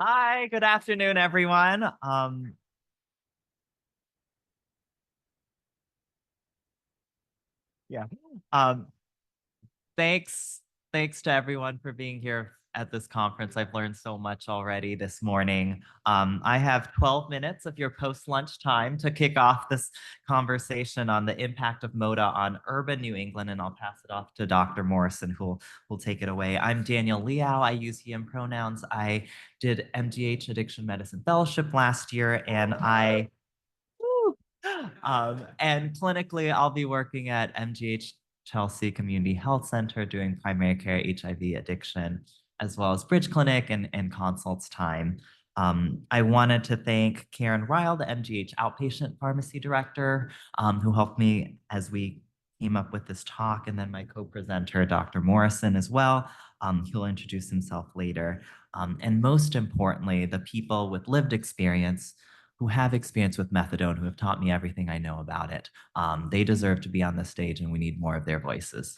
Hi, good afternoon, everyone. Yeah. Um, thanks, thanks to everyone for being here at this conference. I've learned so much already this morning. I have 12 minutes of your post-lunch time to kick off this conversation on the impact of MOTA on urban New England, and I'll pass it off to Dr. Morrison, who'll take it away. I'm Daniel Liauw. I use he, him pronouns. I did MGH Addiction Medicine Fellowship last year, and Woo! And clinically, I'll be working at MGH Chelsea Community Health Center doing primary care HIV addiction, as well as Bridge Clinic and consults time. I wanted to thank Karen Ryle, the MGH outpatient pharmacy director, who helped me as we came up with this talk, and then my co-presenter, Dr. Morrison, as well. He'll introduce himself later. And most importantly, the people with lived experience who have experience with methadone, who have taught me everything I know about it. They deserve to be on the stage, and we need more of their voices.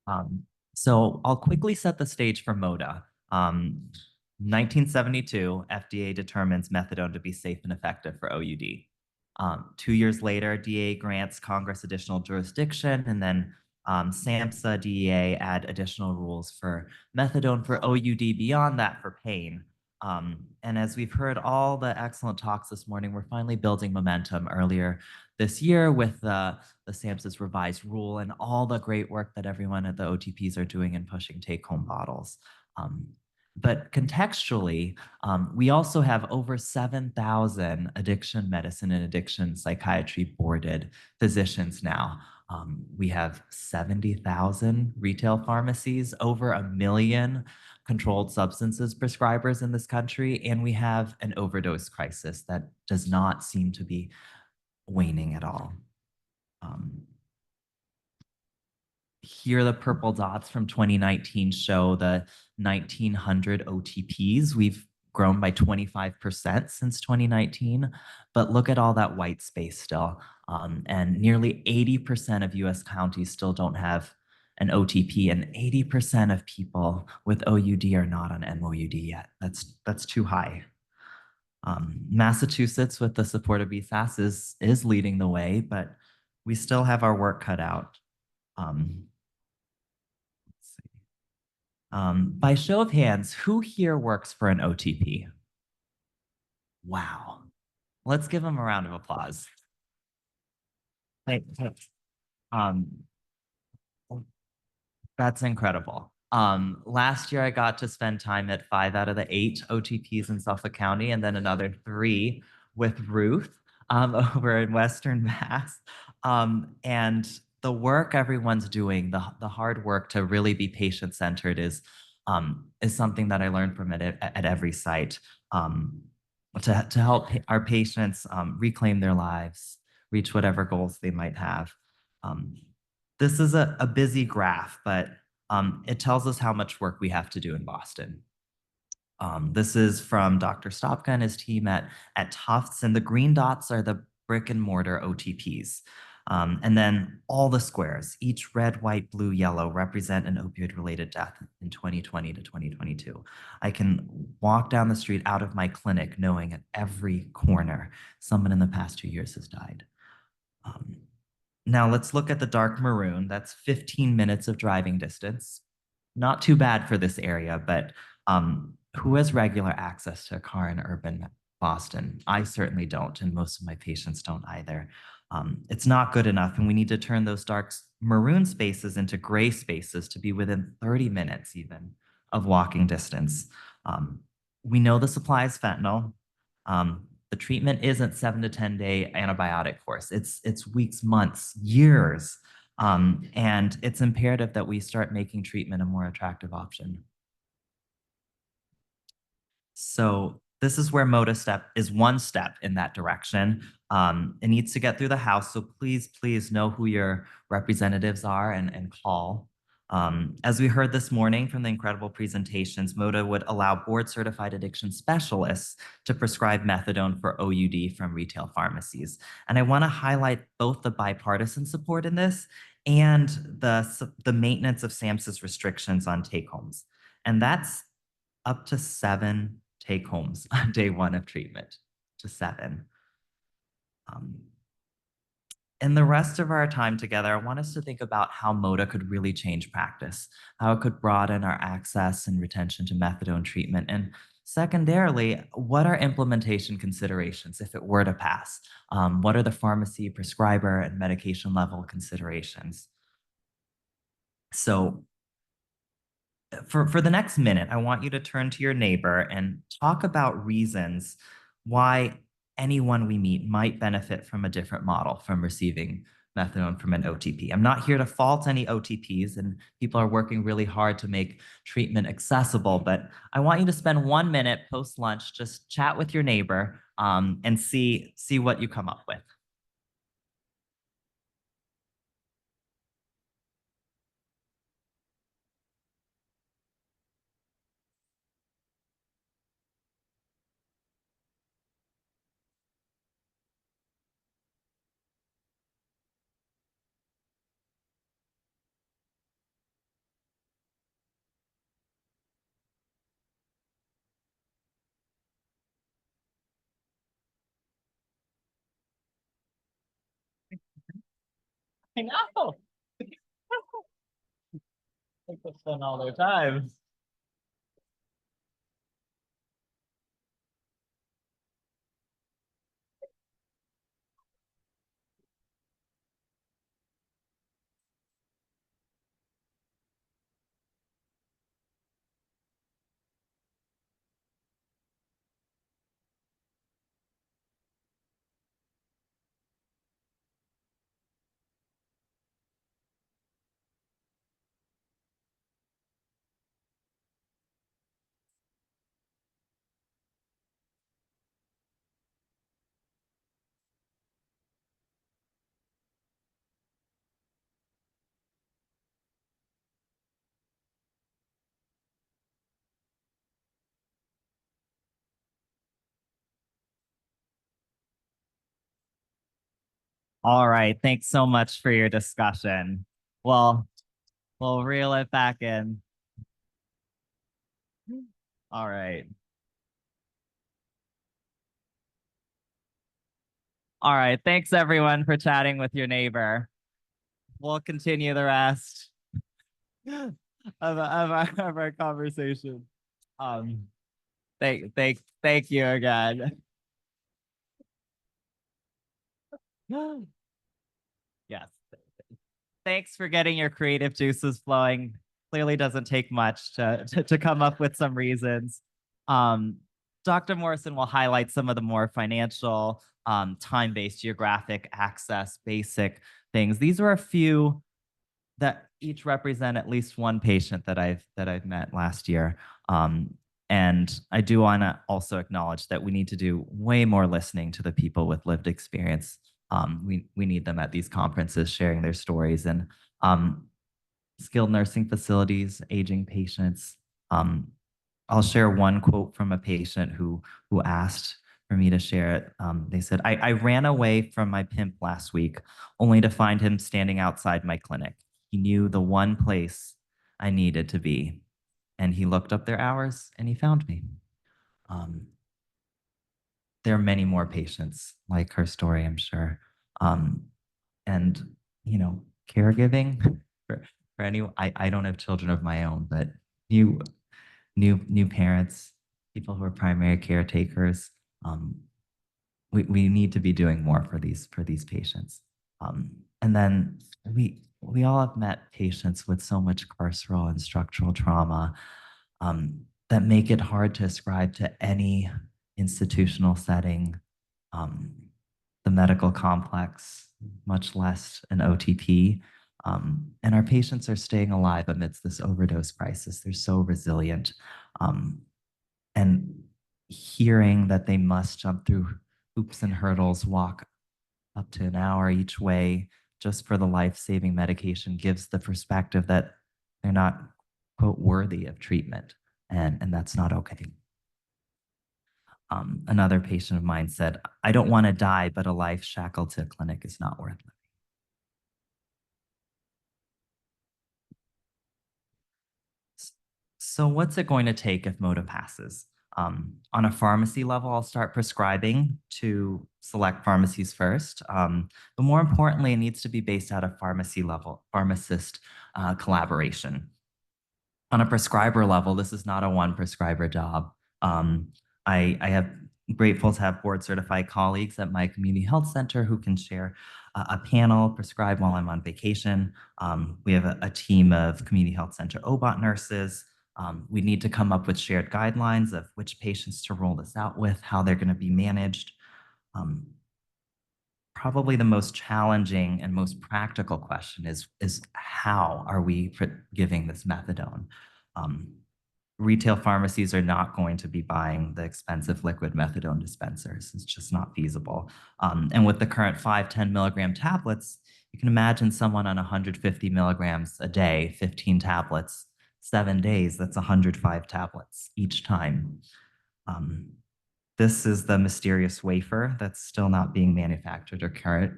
Um, so I'll quickly set the stage for MOTA. 1972, FDA determines methadone to be safe and effective for OUD. 2 years later, DEA grants Congress additional jurisdiction, and then SAMHSA, DEA add additional rules for methadone for OUD beyond that for pain. And as we've heard all the excellent talks this morning, we're finally building momentum earlier this year with the SAMHSA's revised rule and all the great work that everyone at the OTPs are doing in pushing take-home bottles. But contextually, we also have over 7,000 addiction medicine and addiction psychiatry boarded physicians now. We have 70,000 retail pharmacies, over 1 million controlled substances prescribers in this country, and we have an overdose crisis that does not seem to be waning at all. Um, Here, the purple dots from 2019 show the 1,900 OTPs. We've grown by 25% since 2019, but look at all that white space still. And nearly 80% of US counties still don't have an OTP, and 80% of people with OUD are not on MOUD yet. That's too high. Massachusetts, with the support of BSAS, is leading the way, but we still have our work cut out. Let's see. By show of hands, who here works for an OTP? Wow. Let's give them a round of applause. Um, that's incredible. Last year, I got to spend time at 5 out of the 8 OTPs in Suffolk County, and then another 3 with Ruth over in Western Mass. And the work everyone's doing, the hard work to really be patient-centered is something that I learned from it at every site. To help our patients reclaim their lives, reach whatever goals they might have. Um, this is a busy graph, but it tells us how much work we have to do in Boston. This is from Dr. Stopka and his team at Tufts, and the green dots are the brick and mortar OTPs. And then all the squares, each red, white, blue, yellow, represent an opioid-related death in 2020 to 2022. I can walk down the street out of my clinic knowing at every corner someone in the past 2 years has died. Now let's look at the dark maroon. That's 15 minutes of driving distance. Not too bad for this area, but who has regular access to a car in urban Boston? I certainly don't, and most of my patients don't either. It's not good enough, and we need to turn those dark maroon spaces into gray spaces to be within 30 minutes even of walking distance. We know the supply is fentanyl. The treatment isn't 7 to 10 day antibiotic course. It's weeks, months, years. And it's imperative that we start making treatment a more attractive option. So this is where MOTA step is one step in that direction. It needs to get through the House. So please know who your representatives are and call. As we heard this morning from the incredible presentations, MOTA would allow board-certified addiction specialists to prescribe methadone for OUD from retail pharmacies. And I want to highlight both the bipartisan support in this and the maintenance of SAMHSA's restrictions on take-homes. And that's up to 7 take homes on day 1 of treatment, to 7. Um, in the rest of our time together, I want us to think about how MOTA could really change practice, how it could broaden our access and retention to methadone treatment, and secondarily, what are implementation considerations if it were to pass? What are the pharmacy, prescriber, and medication level considerations? So for the next minute, I want you to turn to your neighbor and talk about reasons why anyone we meet might benefit from a different model from receiving methadone from an OTP. I'm not here to fault any OTPs, and people are working really hard to make treatment accessible, but I want you to spend 1 minute post lunch, just chat with your neighbor and see what you come up with. I know. People spend all their time. All right. Thanks so much for your discussion. Well, we'll reel it back in. All right. All right. Thanks everyone for chatting with your neighbor. We'll continue the rest of our conversation. Um, thank you again. Yes. Thanks for getting your creative juices flowing. Clearly doesn't take much to come up with some reasons. Um, Dr. Morrison will highlight some of the more financial, time-based, geographic access, basic things. These are a few that each represent at least one patient that I've met last year. And I do want to also acknowledge that we need to do way more listening to the people with lived experience. We need them at these conferences sharing their stories, and skilled nursing facilities, aging patients. I'll share one quote from a patient who asked for me to share it. They said, I ran away from my pimp last week only to find him standing outside my clinic. He knew the one place I needed to be, and he looked up their hours and he found me. Um, there are many more patients like her story, I'm sure. Um, and, you know, caregiving for anyone, I don't have children of my own, but new new parents, people who are primary caretakers. We need to be doing more for these patients. And then we all have met patients with so much carceral and structural trauma that make it hard to ascribe to any institutional setting, um, the medical complex, much less an OTP. And our patients are staying alive amidst this overdose crisis. They're so resilient. Um, and hearing that they must jump through hoops and hurdles, walk up to an hour each way just for the life-saving medication gives the perspective that they're not, quote, worthy of treatment. And that's not okay. Another patient of mine said, I don't want to die, but a life shackled to a clinic is not worth living. So what's it going to take if MOTA passes? On a pharmacy level, I'll start prescribing to select pharmacies first. But more importantly, it needs to be based out of pharmacy level, pharmacist collaboration. On a prescriber level, this is not a one prescriber job. Um, I have grateful to have board certified colleagues at my community health center who can share a panel, prescribe while I'm on vacation. We have a team of community health center OBOT nurses. We need to come up with shared guidelines of which patients to roll this out with, how they're going to be managed. Um, Probably the most challenging and most practical question is how are we giving this methadone? Um, Retail pharmacies are not going to be buying the expensive liquid methadone dispensers. It's just not feasible. And with the current 10 milligram tablets, you can imagine someone on 150 milligrams a day, 15 tablets, 7 days, that's 105 tablets each time. Um, this is the mysterious wafer that's still not being manufactured or carried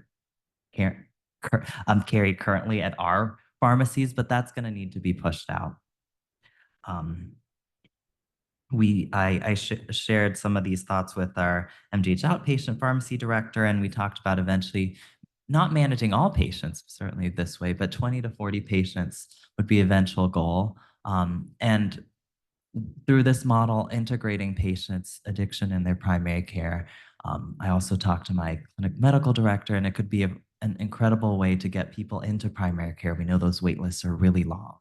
currently at our pharmacies, but that's going to need to be pushed out. I shared some of these thoughts with our MGH outpatient pharmacy director, and we talked about eventually not managing all patients, certainly this way, but 20 to 40 patients would be eventual goal. And through this model, integrating patients' addiction in their primary care. I also talked to my clinic medical director, and it could be an incredible way to get people into primary care. We know those wait lists are really long.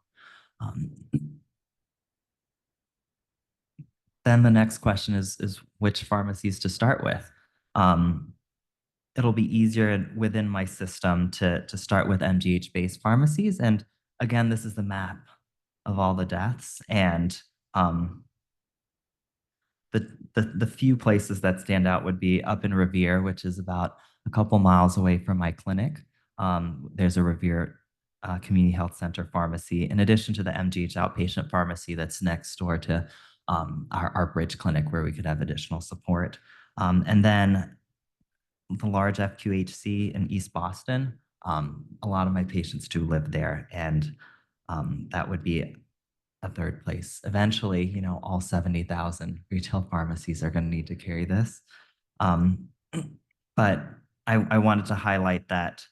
Um, then the next question is which pharmacies to start with. It'll be easier within my system to start with MGH-based pharmacies. And again, this is the map of all the deaths. And the few places that stand out would be up in Revere, which is about a couple miles away from my clinic. There's a Revere Community Health Center pharmacy, in addition to the MGH outpatient pharmacy that's next door to our Bridge clinic, where we could have additional support. And then the large FQHC in East Boston, a lot of my patients do live there, and that would be a third place. Eventually, all 70,000 retail pharmacies are going to need to carry this. But I wanted to highlight that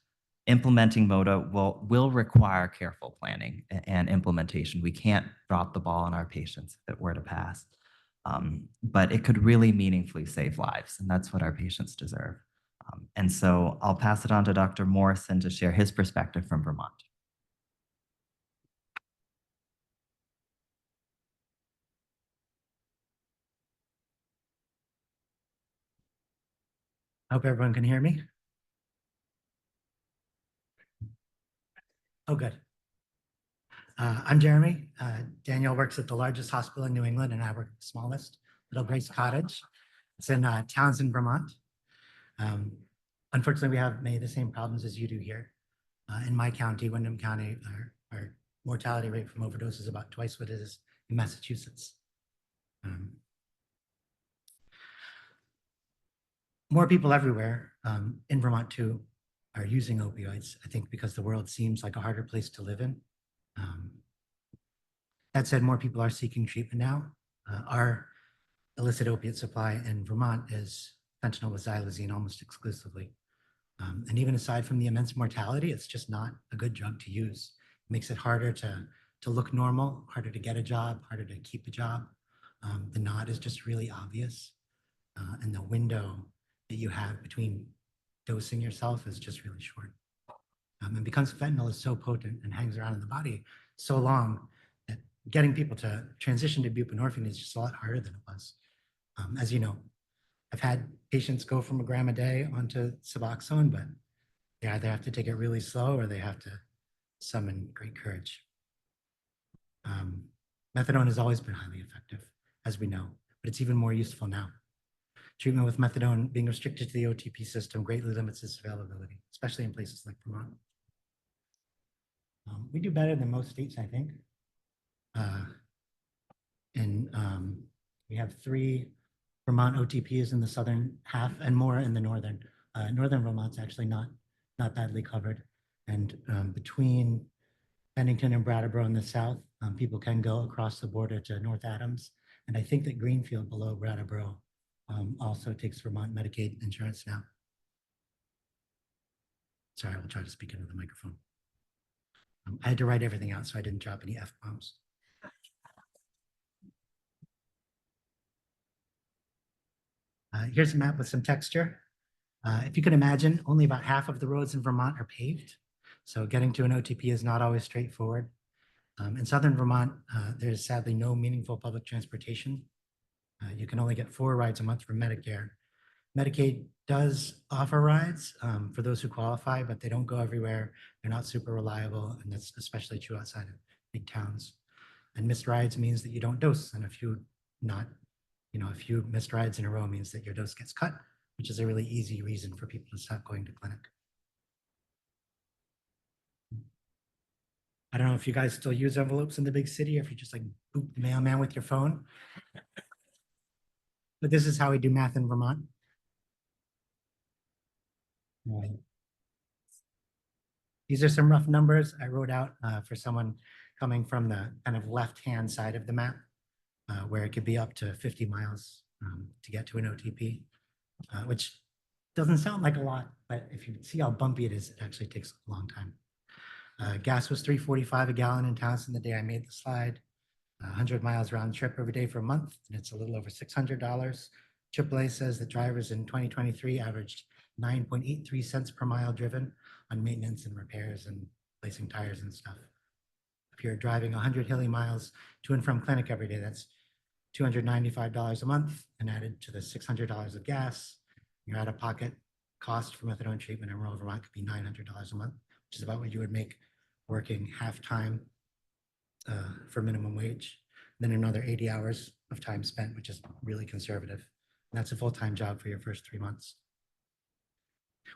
implementing MOTA will require careful planning and implementation. We can't drop the ball on our patients if it were to pass. But it could really meaningfully save lives, and that's what our patients deserve. And so I'll pass it on to Dr. Morrison to share his perspective from Vermont. I hope everyone can hear me. Oh, good. I'm Jeremy. Daniel works at the largest hospital in New England, and I work at the smallest, Little Grace Cottage. It's in Townsend, Vermont. Unfortunately, we have many of the same problems as you do here. In my county, Windham County, our mortality rate from overdose is about twice what it is in Massachusetts. More people everywhere in Vermont too are using opioids, I think because the world seems like a harder place to live in. That said, more people are seeking treatment now. Our illicit opiate supply in Vermont is fentanyl with xylazine almost exclusively. And even aside from the immense mortality, it's just not a good drug to use. It makes it harder to look normal, harder to get a job, harder to keep a job. The nod is just really obvious. And the window that you have between dosing yourself is just really short. And because fentanyl is so potent and hangs around in the body so long, that getting people to transition to buprenorphine is just a lot harder than it was. As you know, I've had patients go from a gram a day onto Suboxone, but they either have to take it really slow or they have to summon great courage. Methadone has always been highly effective, as we know, but it's even more useful now. Treatment with methadone being restricted to the OTP system greatly limits its availability, especially in places like Vermont. We do better than most states, I think. We have 3 Vermont OTPs in the southern half and more in the northern. Northern Vermont's actually not badly covered. And between Bennington and Brattleboro in the south. People can go across the border to North Adams. And I think that Greenfield below Brattleboro also takes Vermont Medicaid insurance now. Sorry, I will try to speak into the microphone. I had to write everything out so I didn't drop any F-bombs. Here's a map with some texture. If you can imagine, only about half of the roads in Vermont are paved. So getting to an OTP is not always straightforward. In southern Vermont, there's sadly no meaningful public transportation. You can only get 4 rides a month from Medicare. Medicaid does offer rides for those who qualify, but they don't go everywhere. They're not super reliable, and that's especially true outside of big towns. And missed rides means that you don't dose, and if you missed rides in a row means that your dose gets cut, which is a really easy reason for people to stop going to clinic. I don't know if you guys still use envelopes in the big city, or if you just like boop the mailman with your phone. But this is how we do math in Vermont. Right. These are some rough numbers I wrote out for someone coming from the kind of left-hand side of the map, where it could be up to 50 miles to get to an OTP, which doesn't sound like a lot, but if you see how bumpy it is, it actually takes a long time. Gas was $3.45 a gallon in Townsend the day I made the slide. 100 miles round trip every day for a month, and it's a little over $600. AAA says that drivers in 2023 averaged 9.83 cents per mile driven on maintenance and repairs and placing tires and stuff. If you're driving 100 hilly miles to and from clinic every day, that's $295 a month, and added to the $600 of gas, your out-of-pocket cost for methadone treatment in rural Vermont could be $900 a month, which is about what you would make working half-time for minimum wage, then another 80 hours of time spent, which is really conservative. And that's a full-time job for your first 3 months,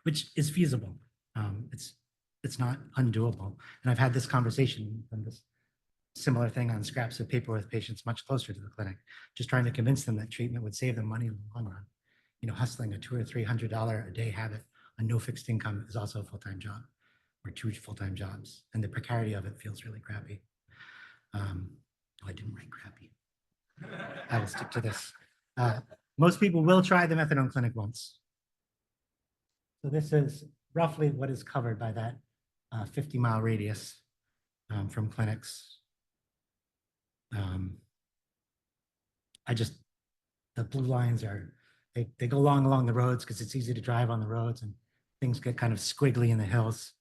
which is feasible. It's not undoable. And I've had this conversation and this similar thing on scraps of paper with patients much closer to the clinic, just trying to convince them that treatment would save them money in the long run. You know, hustling a $200 or $300 a day habit on no fixed income is also a full-time job, or 2 full-time jobs. And the precarity of it feels really crappy. I didn't write crappy. I will stick to this. Most people will try the methadone clinic once. So this is roughly what is covered by that 50-mile radius from clinics. The blue lines are, they go along the roads because it's easy to drive on the roads, and things get kind of squiggly in the hills.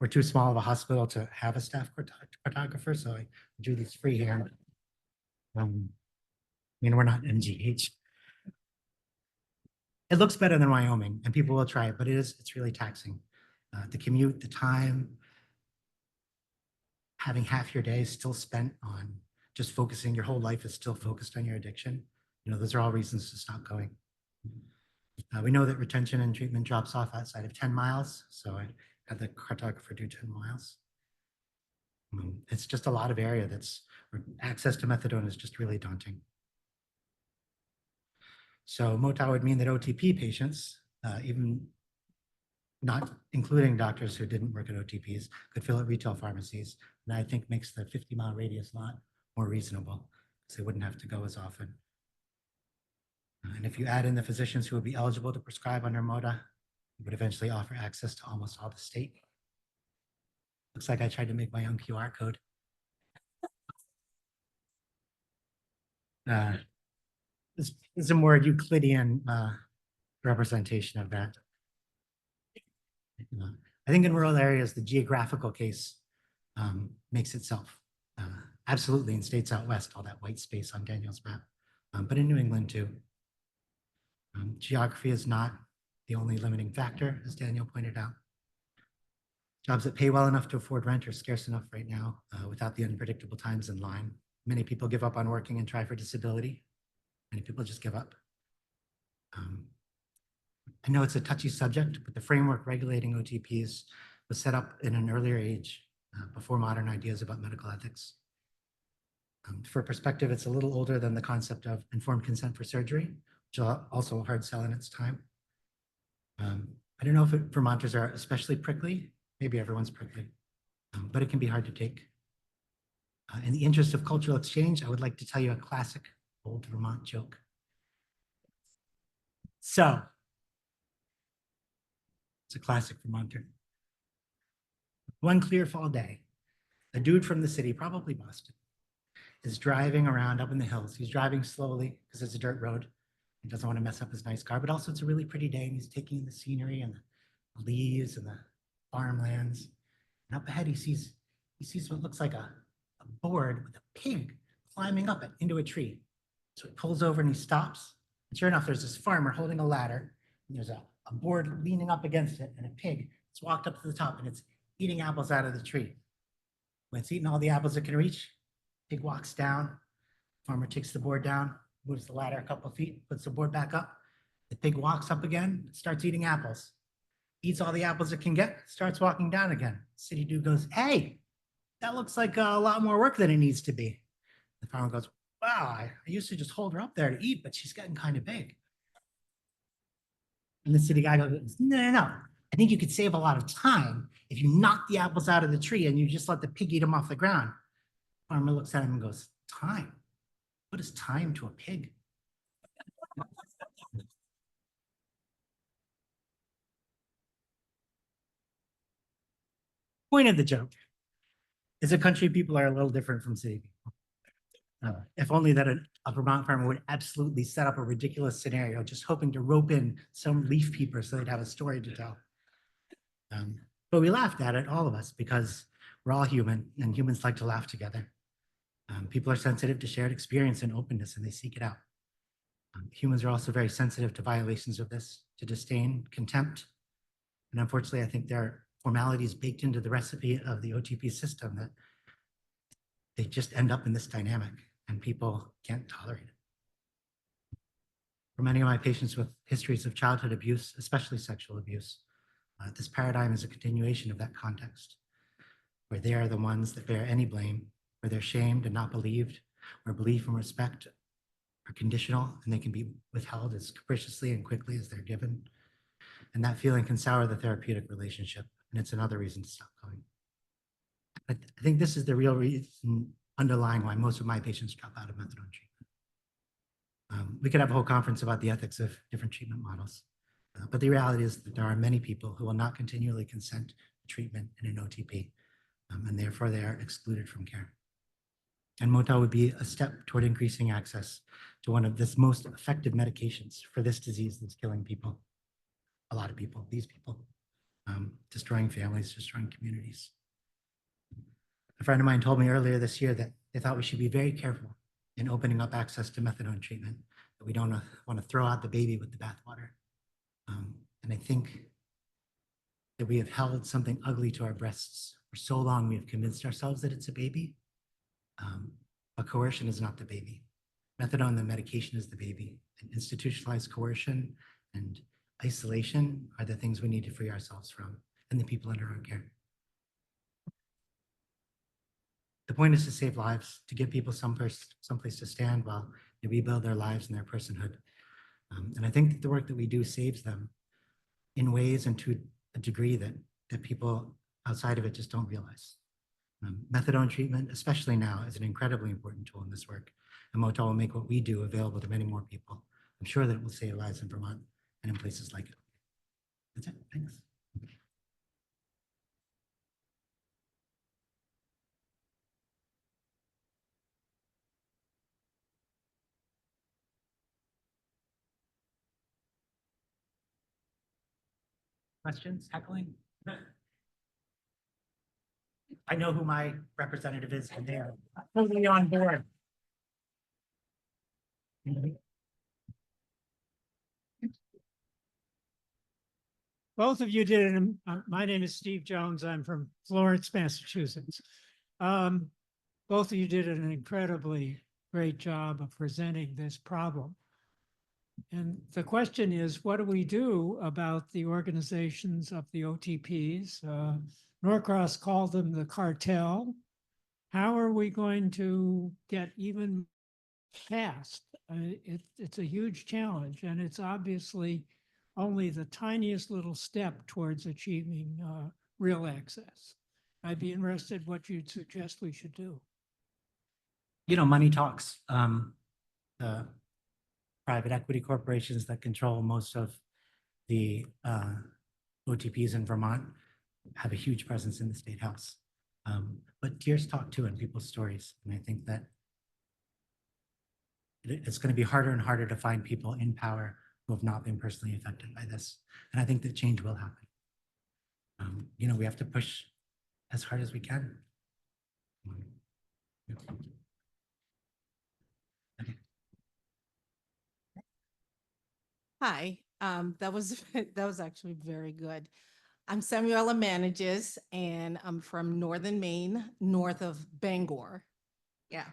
We're too small of a hospital to have a staff cartographer, so I drew these freehand. I mean, we're not MGH. It looks better than Wyoming, and people will try it, but it's really taxing. The commute, the time, having half your day still spent on just focusing, your whole life is still focused on your addiction. You know, those are all reasons to stop going. We know that retention and treatment drops off outside of 10 miles, so I had the cartographer do 10 miles. It's just a lot of area where access to methadone is just really daunting. So MOTAA would mean that OTP patients, even not including doctors who didn't work at OTPs, could fill at retail pharmacies. And I think makes the 50-mile radius a lot more reasonable, because they wouldn't have to go as often. And if you add in the physicians who would be eligible to prescribe under MOTAA, it would eventually offer access to almost all the state. Looks like I tried to make my own QR code. This is a more Euclidean representation of that. I think in rural areas, the geographical case makes itself absolutely in states out west, all that white space on Daniel's map, but in New England too. Geography is not the only limiting factor, as Daniel pointed out. Jobs that pay well enough to afford rent are scarce enough right now without the unpredictable times in line. Many people give up on working and try for disability. Many people just give up. I know it's a touchy subject, but the framework regulating OTPs was set up in an earlier age before modern ideas about medical ethics. For perspective, it's a little older than the concept of informed consent for surgery, which is also a hard sell in its time. I don't know if Vermonters are especially prickly. Maybe everyone's prickly. but it can be hard to take. In the interest of cultural exchange, I would like to tell you a classic old Vermont joke. So, it's a classic Vermonter. One clear fall day, a dude from the city, probably Boston, is driving around up in the hills. He's driving slowly because it's a dirt road. He doesn't want to mess up his nice car, but also it's a really pretty day and he's taking in the scenery and the leaves and the farmlands. And up ahead, he sees what looks like a board with a pig climbing up it into a tree. So he pulls over and he stops. And sure enough, there's this farmer holding a ladder and there's a board leaning up against it and a pig. It's walked up to the top and it's eating apples out of the tree. When it's eating all the apples it can reach, pig walks down. Farmer takes the board down, moves the ladder a couple of feet, puts the board back up. The pig walks up again, starts eating apples. Eats all the apples it can get, starts walking down again. City dude goes, "Hey, that looks like a lot more work than it needs to be." The farmer goes, "Wow, I used to just hold her up there to eat, but she's getting kind of big." And the city guy goes, "No. I think you could save a lot of time if you knock the apples out of the tree and you just let the pig eat them off the ground." Farmer looks at him and goes, "Time? What is time to a pig?" Point of the joke is that country people are a little different from city people. If only that a Vermont farmer would absolutely set up a ridiculous scenario, just hoping to rope in some leaf peeper so they'd have a story to tell. But we laughed at it, all of us, because we're all human and humans like to laugh together. People are sensitive to shared experience and openness and they seek it out. Humans are also very sensitive to violations of this, to disdain, contempt. And unfortunately, I think there are formalities baked into the recipe of the OTP system that they just end up in this dynamic and people can't tolerate it. For many of my patients with histories of childhood abuse, especially sexual abuse, this paradigm is a continuation of that context, where they are the ones that bear any blame, where they're shamed and not believed, where belief and respect are conditional and they can be withheld as capriciously and quickly as they're given. And that feeling can sour the therapeutic relationship, and it's another reason to stop going. I think this is the real reason underlying why most of my patients drop out of methadone treatment. We could have a whole conference about the ethics of different treatment models, but the reality is that there are many people who will not continually consent to treatment in an OTP, and therefore they are excluded from care. And MOTAA would be a step toward increasing access to one of the most effective medications for this disease that's killing people, a lot of people, these people, destroying families, destroying communities. A friend of mine told me earlier this year that they thought we should be very careful in opening up access to methadone treatment, that we don't want to throw out the baby with the bathwater. And I think that we have held something ugly to our breasts for so long, we have convinced ourselves that it's a baby. But coercion is not the baby. Methadone, the medication, is the baby. And institutionalized coercion and isolation are the things we need to free ourselves from and the people under our care. The point is to save lives, to give people someplace to stand while they rebuild their lives and their personhood. And I think that the work that we do saves them in ways and to a degree that people outside of it just don't realize. Methadone treatment, especially now, is an incredibly important tool in this work. And MOTAA will make what we do available to many more people. I'm sure that it will save lives in Vermont and in places like it. That's it. Thanks. Questions, heckling? I know who my representative is, and they are totally on board. Both of you did it. My name is Steve Jones. I'm from Florence, Massachusetts. Both of you did an incredibly great job of presenting this problem. And the question is, what do we do about the organizations of the OTPs? Norcross called them the cartel. How are we going to get even past? It's a huge challenge, and it's obviously only the tiniest little step towards achieving real access. I'd be interested what you'd suggest we should do. Money talks. The private equity corporations that control most of the OTPs in Vermont have a huge presence in the state house. But tears talk too in people's stories. And I think that it's going to be harder and harder to find people in power who have not been personally affected by this. And I think that change will happen. We have to push as hard as we can. Okay. Hi, that was that was actually very good. I'm Samuela Manages, and I'm from Northern Maine, north of Bangor. Yeah,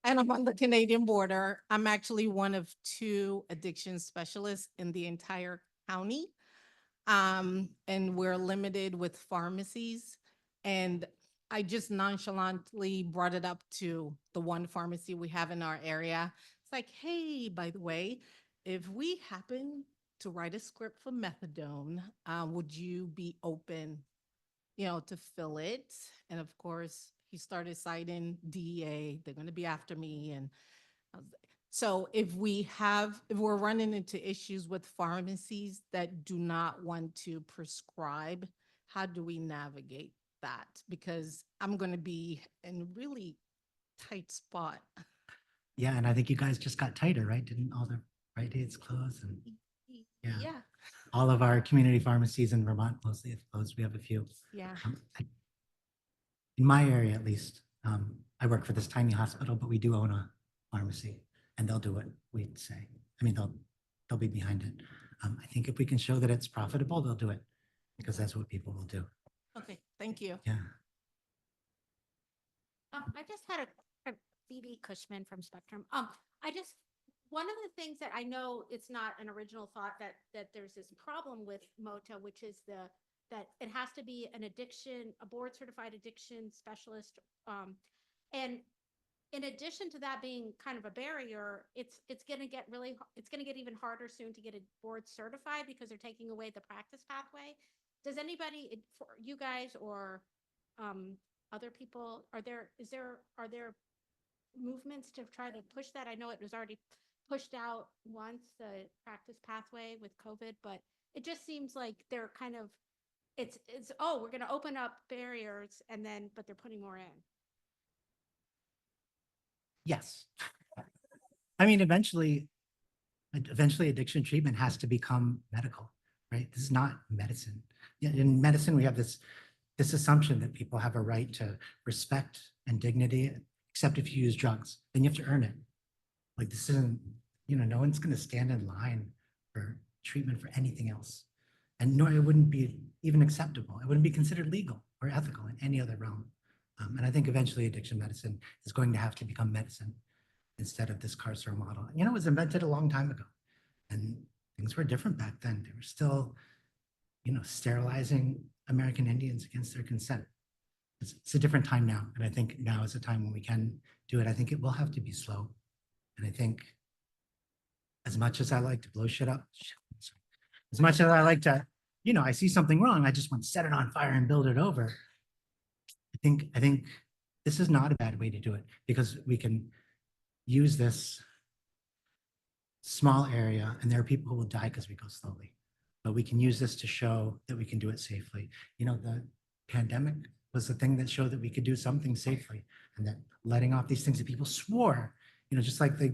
and I'm on the Canadian border. I'm actually one of 2 addiction specialists in the entire county, and we're limited with pharmacies. And I just nonchalantly brought it up to the one pharmacy we have in our area. It's like, hey, by the way, if we happen to write a script for methadone, would you be open, to fill it? And of course, he started citing DEA. They're going to be after me. And so if we're running into issues with pharmacies that do not want to prescribe, how do we navigate that? Because I'm going to be in a really tight spot. Yeah, and I think you guys just got tighter, right? Didn't all the Rite Aids close? And yeah, Yeah. all of our community pharmacies in Vermont mostly have closed. We have a few. Yeah. In my area, at least, I work for this tiny hospital, but we do own a pharmacy, and they'll do what we say. I mean, they'll be behind it. I think if we can show that it's profitable, they'll do it because that's what people will do. Okay. Thank you. Yeah. I just had a Phoebe Cushman from Spectrum. One of the things that I know, it's not an original thought, that there's this problem with MOTAA, which is that it has to be a board certified addiction specialist. And in addition to that being kind of a barrier, it's going to get even harder soon to get it board certified because they're taking away the practice pathway. Does anybody, for you guys or other people, are there movements to try to push that? I know it was already pushed out once, the practice pathway with COVID, but it just seems like they're kind of, we're going to open up barriers but they're putting more in. Yes. I mean, eventually addiction treatment has to become medical, right? This is not medicine. In medicine, we have this assumption that people have a right to respect and dignity, except if you use drugs, then you have to earn it. Like this isn't, no one's going to stand in line for treatment for anything else. And nor it wouldn't be even acceptable. It wouldn't be considered legal or ethical in any other realm. And I think eventually addiction medicine is going to have to become medicine instead of this carceral model. It was invented a long time ago and things were different back then. They were still, sterilizing American Indians against their consent. It's a different time now. And I think now is a time when we can do it. I think it will have to be slow. And I think as much as I like to blow shit up, as much as I like to, I see something wrong, I just want to set it on fire and build it over. I think this is not a bad way to do it because we can use this small area and there are people who will die because we go slowly, but we can use this to show that we can do it safely. The pandemic was the thing that showed that we could do something safely and that letting off these things that people swore, just like they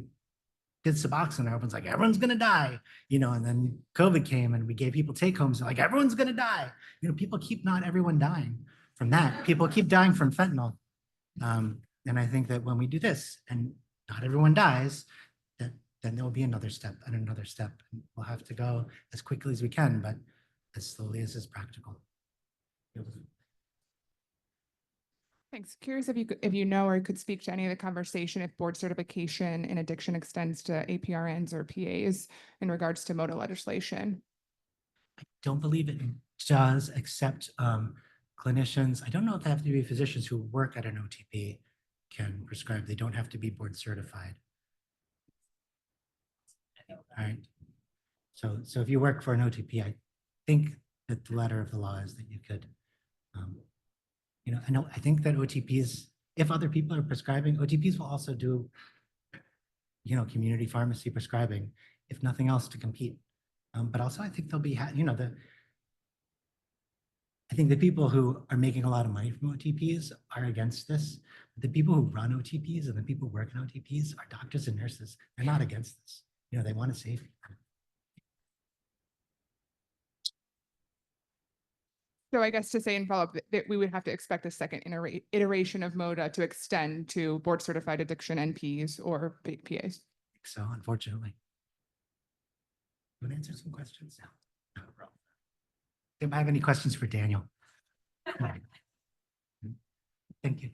did Suboxone, everyone's like, everyone's going to die, and then COVID came and we gave people take homes like, everyone's going to die. People keep not everyone dying from that. People keep dying from fentanyl. And I think that when we do this and not everyone dies, then there will be another step and another step. And we'll have to go as quickly as we can, but as slowly as is practical. Thanks. Curious if you know or could speak to any of the conversation if board certification in addiction extends to APRNs or PAs in regards to MOTAA legislation. I don't believe it does, except clinicians. I don't know if they have to be physicians who work at an OTP can prescribe. They don't have to be board certified. All right. So if you work for an OTP, I think that the letter of the law is that you could I know, I think that OTPs, if other people are prescribing, OTPs will also do, community pharmacy prescribing, if nothing else to compete. But also I think they'll be, I think the people who are making a lot of money from OTPs are against this. The people who run OTPs and the people who work in OTPs are doctors and nurses. They're not against this. They want to save people. So I guess to say in follow-up that we would have to expect a second iteration of MOTA to extend to board certified addiction NPs or big PAs. So unfortunately. Want to answer some questions now? No problem. Anybody have any questions for Daniel? Thank you.